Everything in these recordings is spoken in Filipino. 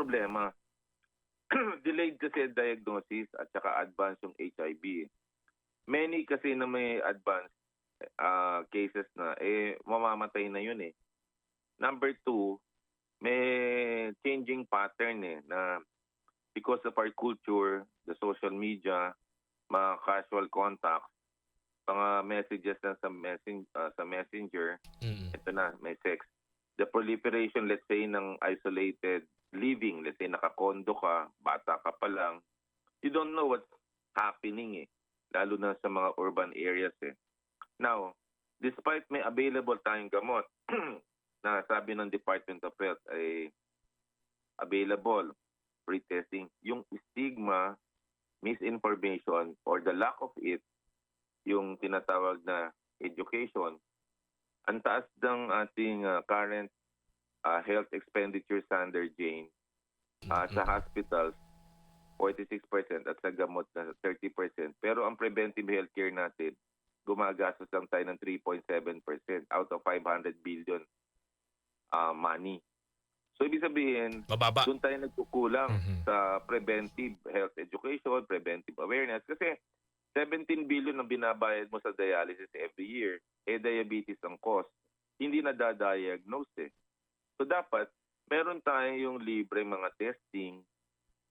problema, delayed kasi diagnosis at saka advance yung HIV. Many kasi na may advanced cases na, mamamatay na yun eh. Number two, may changing pattern na because of our culture, the social media, mga casual contacts, mga messages na sa messenger, ito na, may sex. The proliferation, let's say, ng isolated living, let's say, nakakondo ka, bata ka pa lang, you don't know what's happening lalo na sa mga urban areas Now, despite may available tayong gamot na sabi ng Department of Health ay available, free testing, yung stigma, misinformation, or the lack of it, yung tinatawag na education, ang taas ng ating current health expenditure standard, Jane, sa hospitals, 46% at sa gamot na 30%. Pero ang preventive healthcare natin, gumagastos lang tayo ng 3.7% out of 500 billion money. So, ibig sabihin, mababa. doon tayo nagkukulang sa preventive health education, preventive awareness. Kasi 17 billion ang binabayad mo sa dialysis every year, diabetes ang cost. Hindi na da-diagnose So, dapat, meron tayo yung libre mga testing.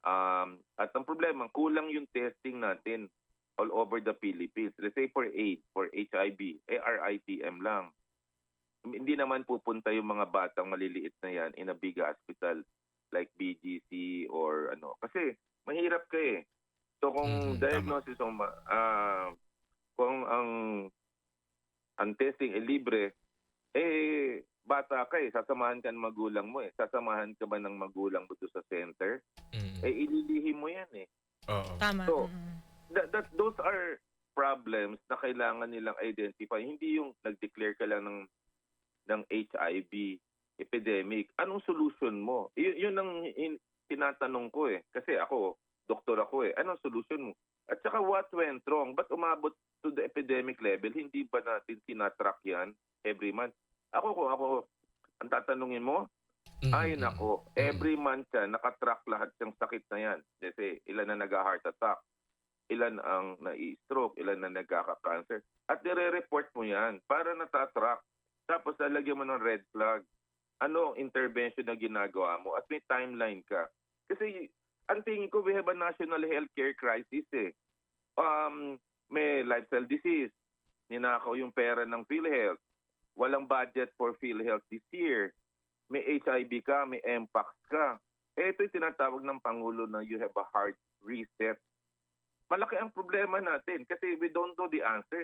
At ang problema, kulang yung testing natin all over the Philippines. Let's say for AIDS, for HIV, RITM lang. Hindi naman pupunta yung mga batang maliliit na yan in a big hospital like BGC or ano. Kasi mahirap ka So kung diagnosis kung ang testing libre, bata ka sasamahan ka ng magulang mo Sasamahan ka ba ng magulang mo sa center? Ililihim mo yan Oo. Tama. So, those are problems na kailangan nilang identify. Hindi yung nag-declare ka lang ng HIV epidemic. Anong solution mo? Yun ang tinatanong ko Kasi ako, doktor ako Anong solution mo? At saka what went wrong? Ba't umabot to the epidemic level? Hindi ba natin tinatrack yan every month? Kung ako, ang tatanungin mo, ay nako, every month nakatrack lahat ng sakit na yan. Kasi ilan na nag-heart attack, ilan ang na-stroke, ilan na nagkaka-cancer. At nire-report mo yan para natatrack. Tapos lalagyan mo ng red flag. Ano ang intervention na ginagawa mo? At may timeline ka. Kasi ang tingin ko, we have a national healthcare crisis May lifestyle disease. Ninakaw yung pera ng PhilHealth. Walang budget for PhilHealth this year. May HIV ka, may MPAX ka. Ito yung tinatawag ng Pangulo na you have a hard reset. Malaki ang problema natin kasi we don't know the answer.